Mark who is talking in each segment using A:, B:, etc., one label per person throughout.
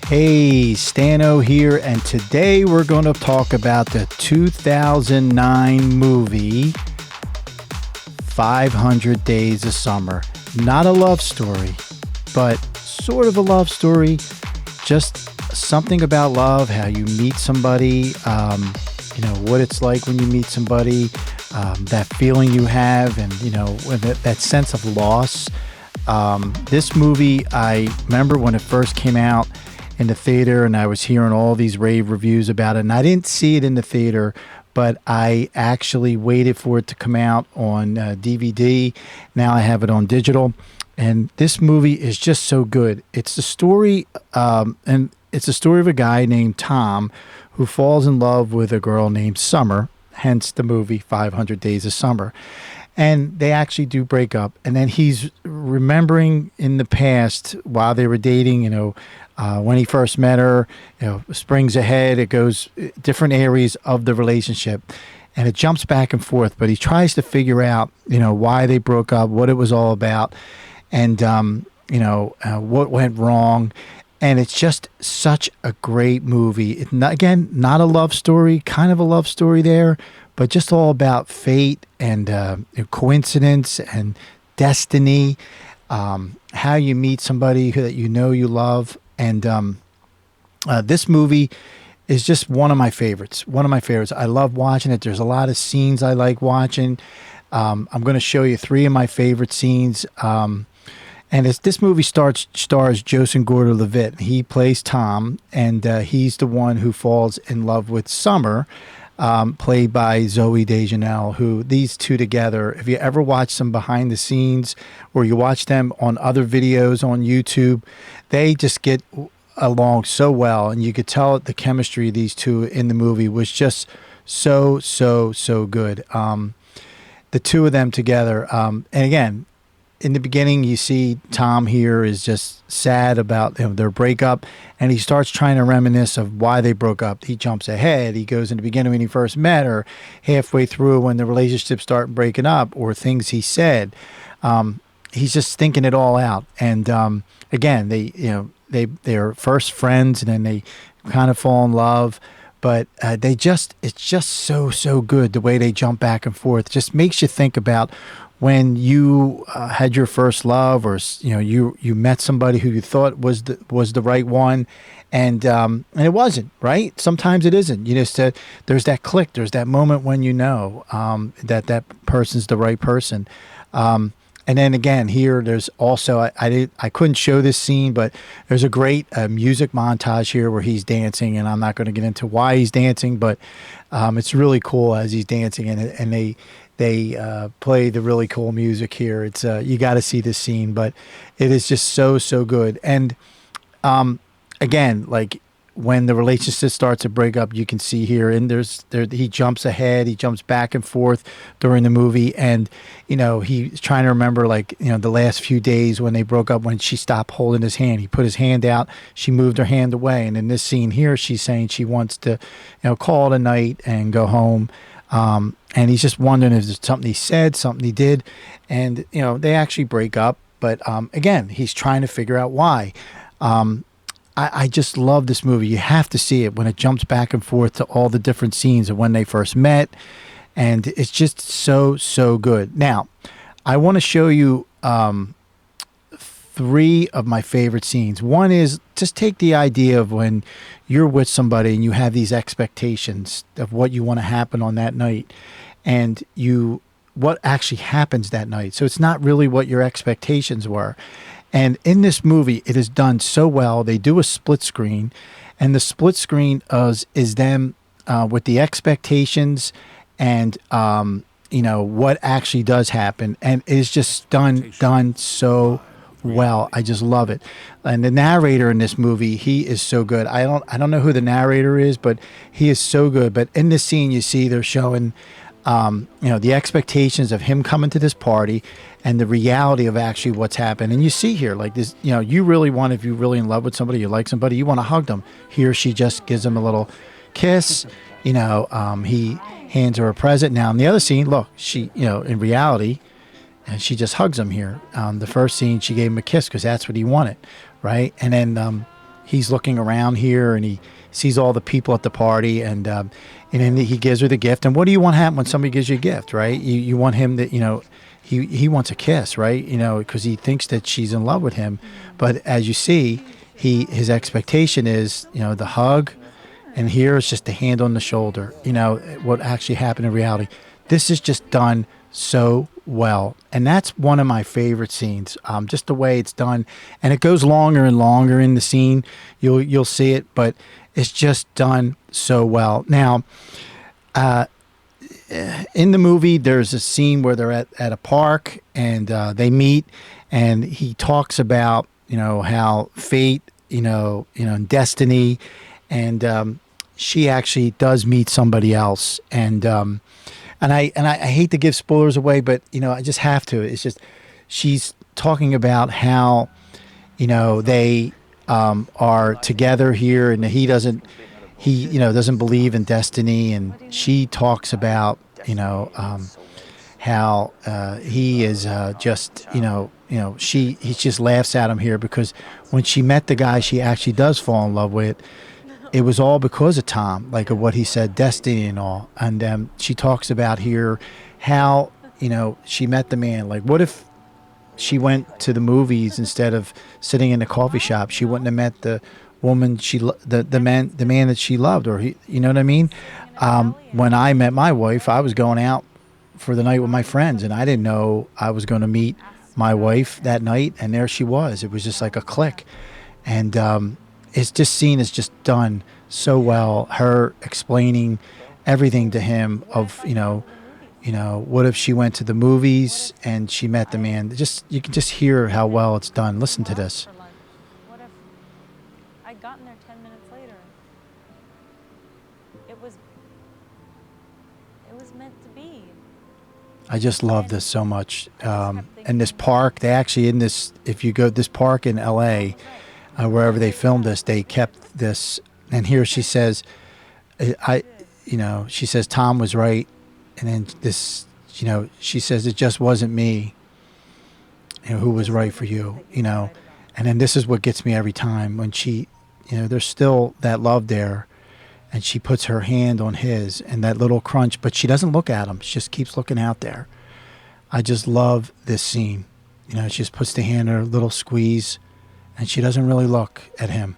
A: Hey, Stano here, and today we're going to talk about the 2009 movie 500 Days of Summer. Not a love story, but sort of a love story. Just something about love, how you meet somebody, what it's like when you meet somebody, that feeling you have, and, that sense of loss. This movie, I remember when it first came out in the theater, and I was hearing all these rave reviews about it, and I didn't see it in the theater, but I actually waited for it to come out on DVD. Now I have it on digital, and this movie is just so good. It's the story, and it's the story of a guy named Tom who falls in love with a girl named Summer, hence the movie 500 Days of Summer. And they actually do break up. And then he's remembering in the past while they were dating, when he first met her, springs ahead, it goes different areas of the relationship. And it jumps back and forth, but he tries to figure out, why they broke up, what it was all about, and, what went wrong. And it's just such a great movie. It's not a love story, kind of a love story there, but just all about fate and coincidence and destiny, how you meet somebody that you love. And this movie is just one of my favorites. I love watching it. There's a lot of scenes I like watching. I'm going to show you three of my favorite scenes. And this movie stars Joseph Gordon-Levitt. He plays Tom, and he's the one who falls in love with Summer, played by Zoe Deschanel, who these two together, if you ever watch them behind the scenes or you watch them on other videos on YouTube, they just get along so well. And you could tell the chemistry of these two in the movie was just so good. The two of them together. And again, in the beginning, you see Tom here is just sad about their breakup, and he starts trying to reminisce of why they broke up. He jumps ahead. He goes in the beginning when he first met her, halfway through when the relationship started breaking up, or things he said. He's just thinking it all out. And again, they're first friends, and then they kind of fall in love. But it's just so good the way they jump back and forth. It just makes you think about when you had your first love, or you met somebody who you thought was the right one, and it wasn't, right? Sometimes it isn't. There's that click, there's that moment when that person's the right person. And then again, here there's also I couldn't show this scene, but there's a great music montage here where he's dancing, and I'm not going to get into why he's dancing, but it's really cool as he's dancing, and they play the really cool music here. It's you got to see this scene, but it is just so good. And again, like when the relationship starts to break up, you can see here, and he jumps ahead, he jumps back and forth during the movie, and he's trying to remember the last few days when they broke up, when she stopped holding his hand. He put his hand out, she moved her hand away, and in this scene here, she's saying she wants to call it a night and go home. And he's just wondering if there's something he said, something he did, and they actually break up. But again, he's trying to figure out why. I just love this movie. You have to see it when it jumps back and forth to all the different scenes of when they first met, and it's just so good. Now, I want to show you three of my favorite scenes. One is just take the idea of when you're with somebody and you have these expectations of what you want to happen on that night, and what actually happens that night. So it's not really what your expectations were. And in this movie, it is done so well. They do a split screen, and the split screen is them with the expectations and what actually does happen, and it is just done so well. I just love it. And the narrator in this movie, he is so good. I don't know who the narrator is, but he is so good. But in this scene, you see they're showing the expectations of him coming to this party and the reality of actually what's happened. And you see here, like this, you really want, if you're really in love with somebody, you like somebody, you want to hug them. Here, she just gives him a little kiss. He hands her a present. Now, in the other scene, look, she, in reality, and she just hugs him here. The first scene, she gave him a kiss because that's what he wanted, right? And then he's looking around here and he sees all the people at the party, and then he gives her the gift. And what do you want to happen when somebody gives you a gift, right? You want him to, he wants a kiss, right? Because he thinks that she's in love with him. But as you see, his expectation is, the hug, and here is just the hand on the shoulder. What actually happened in reality. This is just done so well, and that's one of my favorite scenes. Just the way it's done, and it goes longer and longer in the scene. You'll see it, but it's just done so well. Now, in the movie, there's a scene where they're at a park and they meet, and he talks about how fate, and destiny, and she actually does meet somebody else, and I hate to give spoilers away, but I just have to. It's just she's talking about how they are together here, and he doesn't believe in destiny, and she talks about how he is just he just laughs at him here because when she met the guy she actually does fall in love with, it was all because of Tom, like of what he said, destiny and all. And she talks about here how she met the man. Like, what if she went to the movies instead of sitting in a coffee shop? She wouldn't have met the woman the man that she loved, or you know what I mean? When I met my wife, I was going out for the night with my friends, and I didn't know I was going to meet my wife that night, and there she was. It was just like a click, and it's just seen as just done so well. Her explaining everything to him of what if she went to the movies and she met the man. You can just hear how well it's done. Listen to this.
B: What if I'd gotten there 10 minutes later? It was meant to be.
A: I just love this so much. And this park, they actually if you go this park in LA, wherever they filmed this, they kept this. And here she says, she says Tom was right, and then this, she says it just wasn't me, who was right for you, and then this is what gets me every time when she, there's still that love there, and she puts her hand on his and that little crunch, but she doesn't look at him. She just keeps looking out there. I just love this scene. She just puts the hand in her little squeeze, and she doesn't really look at him.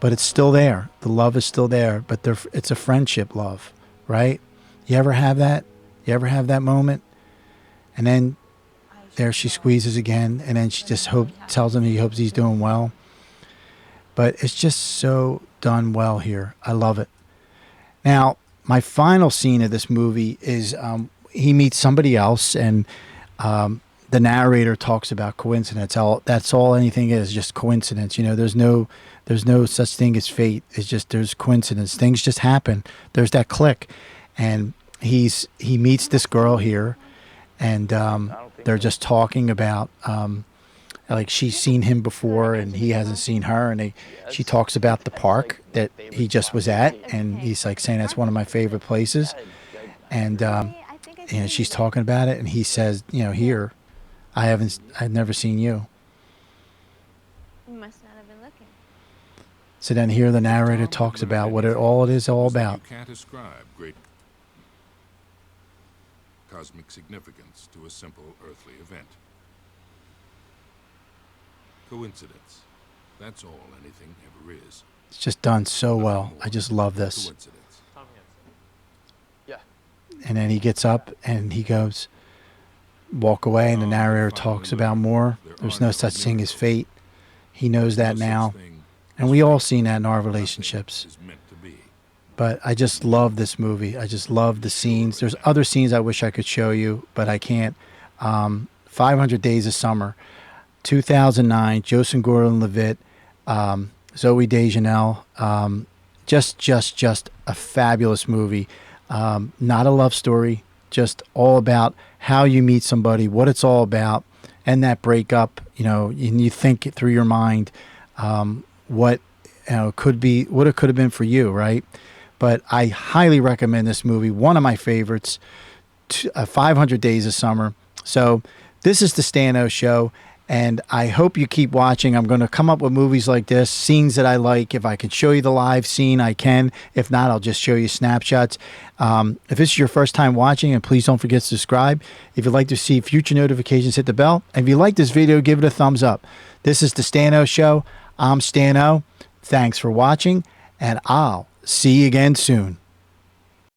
A: But it's still there. The love is still there, but it's a friendship love, right? You ever have that? You ever have that moment? And then there she squeezes again, and then she just tells him he hopes he's doing well. But it's just so done well here. I love it. Now, my final scene of this movie is he meets somebody else, and the narrator talks about coincidence. That's all anything is, just coincidence. There's no such thing as fate. It's just there's coincidence. Things just happen. There's that click, and he meets this girl here, and they're just talking about like she's seen him before and he hasn't seen her, and she talks about the park that he just was at, and he's like saying that's one of my favorite places, and she's talking about it, and he says, here. I've never seen you.
B: You must not have been looking.
A: So then here the narrator talks about what it is all about.
C: You can't ascribe great cosmic significance to a simple earthly event. Coincidence. That's all anything ever is.
A: It's just done so well. I just love this.
C: Coincidence.
D: Yeah.
A: And then he gets up and he goes, walk away, and the narrator talks about more. There's no such thing as fate. He knows that now. And we all seen that in our relationships. But I just love this movie. I just love the scenes. There's other scenes I wish I could show you, but I can't. 500 Days of Summer, 2009, Joseph Gordon-Levitt, Zoe Deschanel. Just a fabulous movie. Not a love story, just all about how you meet somebody, what it's all about, and that breakup. And you think it through your mind, what it could have been for you, right? But I highly recommend this movie. One of my favorites, 500 Days of Summer. So this is the Stano Show, And I hope you keep watching. I'm going to come up with movies like this, scenes that I like. If I can show you the live scene, I can. If not, I'll just show you snapshots. If this is your first time watching, and please don't forget to subscribe. If you'd like to see future notifications, hit the bell. And if you like this video, give it a thumbs up. This is the Stano Show. I'm Stano. Thanks for watching, and I'll see you again soon.